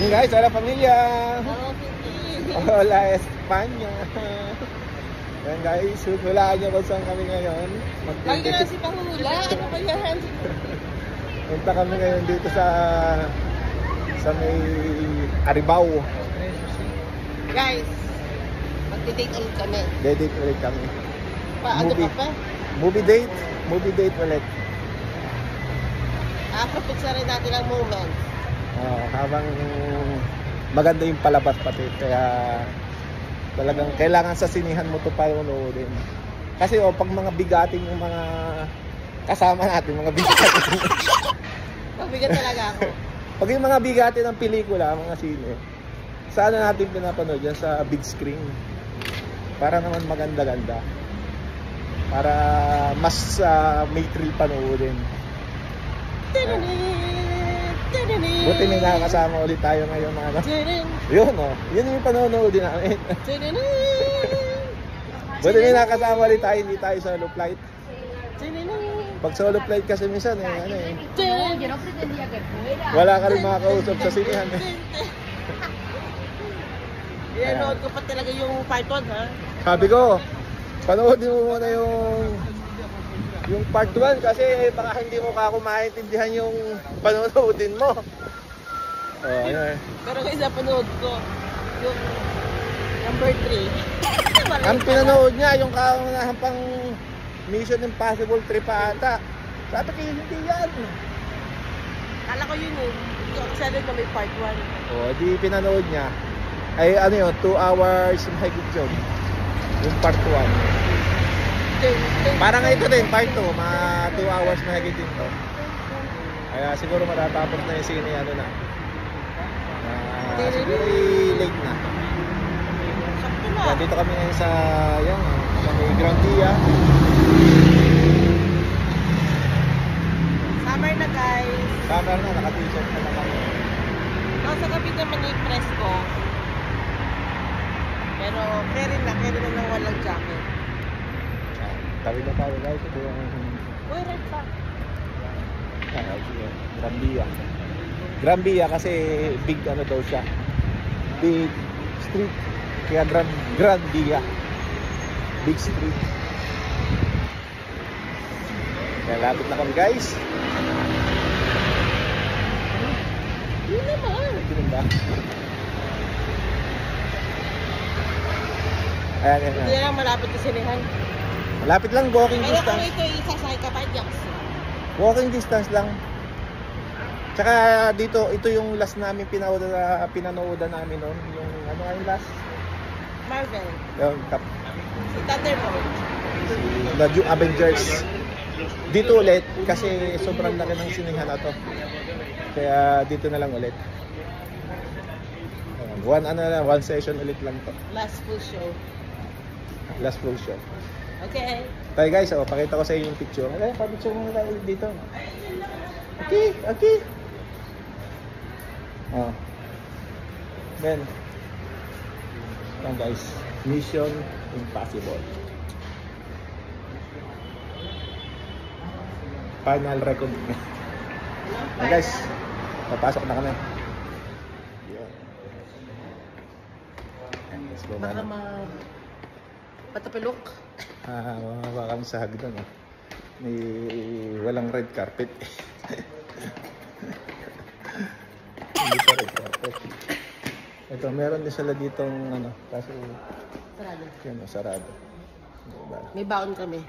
Yun guys, hola pamilya! Hola Espanya! Yan guys, hulaan nyo kung saan kami ngayon. Lagi ka na si Pahula, ano ba yan? Punta kami ngayon dito sa may Aribao. Guys, magdi-date ulit kami. Date ulit kami. Ano Movie. pa pa? Movie date ulit. Kapag rin natin ang moment. Habang maganda yung palabas pati. Kaya talagang kailangan sa sinihan mo ito panonoodin. Kasi pag mga bigating yung mga kasama natin, mga bigating. Mabigat talaga ako. Pag yung mga bigatin ng pelikula, mga sine, saan natin pinapanood yan? Sa big screen. Para naman maganda-ganda. Para mas may thrill panoodin. Buti may nakakasama ulit tayo ngayon na ano. Yun yun yung panonoodin namin. Buti may nakakasama ulit tayo, hindi tayo solo flight. Pag solo flight kasi minsan wala ka rin makakausap sa sinihan Pinanood ko pa talaga yung part 1 ha. Sabi ko, panoodin mo muna yung part 1 kasi baka hindi mo ka maintindihan yung panonoodin mo. Ayun. Pero isa panood ko yung number 3. Ang pinanood niya yung kaunahan pang Mission Impossible 3 pa ata. Sabi ko hindi yan. Kala ko yun hindi ko excited na may part 1. Di pinanood niya. Ay ano yun, 2 hours mahigit yun. Yung part 1. Parang ito din, part 2, mga 2 hours mahigit din to. Kaya siguro matatapos na yung sine ano na. Siguro late na. Dito kami ngayon sa Grand Via. Summer na guys. Summer na, naka-t-shirt na kami. Sa gabi naman yung presko. Pero carry na nang walang jacket. Tawid na tayo guys. Ito yung right pa. Grand Via. Grand Via kasi big ano daw siya. Big street. Kaya Grand Via. Big street. Kaya lapit na kami guys. Yun naman. Yun ba? Ayan. Hindi lang malapit sa sinihan. Malapit lang, walking Pero distance. kung ito isasakay ka pa, Jax. Walking distance lang. Tsaka dito, ito yung last namin pinanoodan namin noon. Yung ano nga yung last? Marvel. Yung Si Thunderbolt. The New Avengers. Dito ulit kasi sobrang laki ng sinihan na to. Kaya dito na lang ulit. One session ulit lang to. Last full show. Last full show. Okay. Tayo guys, pakita ko sa inyo yung picture. Pa-picture muna tayo dito. Okay. Then, yan guys, Mission Impossible. Final record. Guys, papasok na kami. Let's go Baka na. patapilok. Mababa kami sa hagdan. May walang red carpet. Hindi pa red carpet. Ito, meron din sila ditong kaso Sarado. yan, sarado. Diba? May baon kami.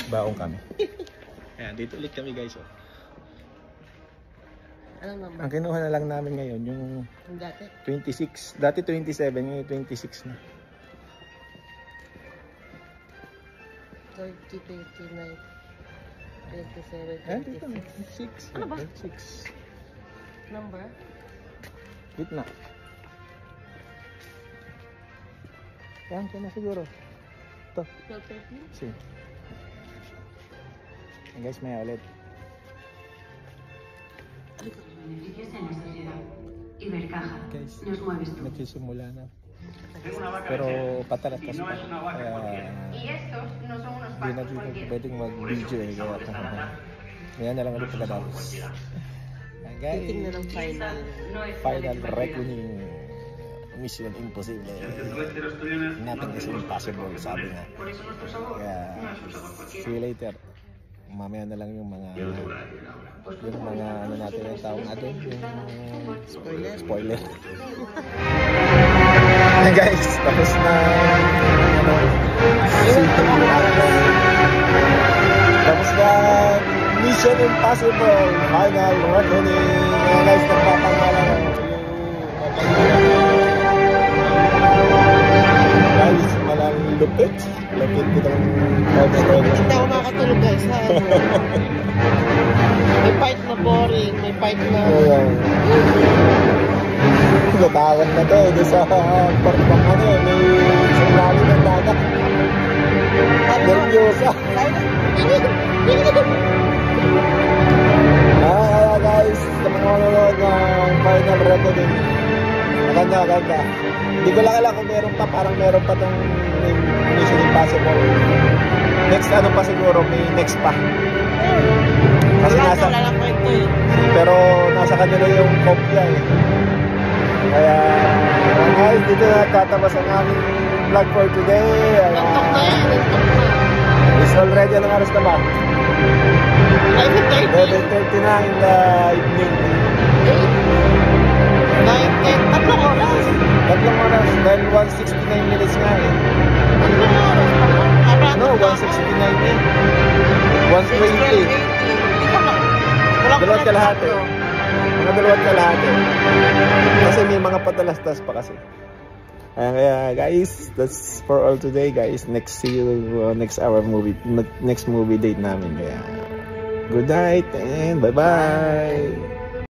Baong kami. Ayan, dito ulit kami guys. Anong number? Ang kinuha na lang namin ngayon yung Yung dati? 26. Dati 27, ngayon 26 na. 30, 29, 27, Ayan, dito 26. 6. Ano ba? 6. Number? Gitna. Yan, kaya na siguro. Ito. 12, 13? Si. Ayan guys, may ulit. Beneficios en la sociedad. Ibercaja. Guys, Nos mueves tú. nagsisimula na. Pero patalas-tas pa. Y estos no son unos Hindi na dito pwedeng mag-video eh. Kaya na lang ulit pagkatapos. guys. Titingnan ng final. Final reckoning. Mission Impossible. Nothing is impossible, sabi nga. Kaya, see you later. Mamaya na lang yung mga ano natin yung tawag natin, yung spoiler. Guys, tapos na tapos na Mission Impossible Final Reckoning. Guys, nagpapangalan guys, malang lupit kitang Hindi ako makakatulog guys. Ha? May fight na boring, may fight na... Natakot na to, doon sa portang ano, may sumali ng dagat. Nervyosa. Guys, sa mga manonood ng Final Reckoning, maganda. Hindi ko lang alam kung meron pa, parang meron pa tong Mission Impossible. Next ano pa siguro, may next pa. Kasi nasa, pero nasa kanila yung kopya eh. Kaya, guys, dito na tatapos ang aming vlog for today. It's already, anong oras na ba? 11:30 na in the evening. 3 oras. Dahil 169 minutes nga eh. No, 169 eh. 120. Dalawat kalahati. Mga dalawat kalahati. Kasi may mga patalastas pa kasi. Kaya guys, that's for all today guys. See you next movie date namin. Kaya good night and bye bye.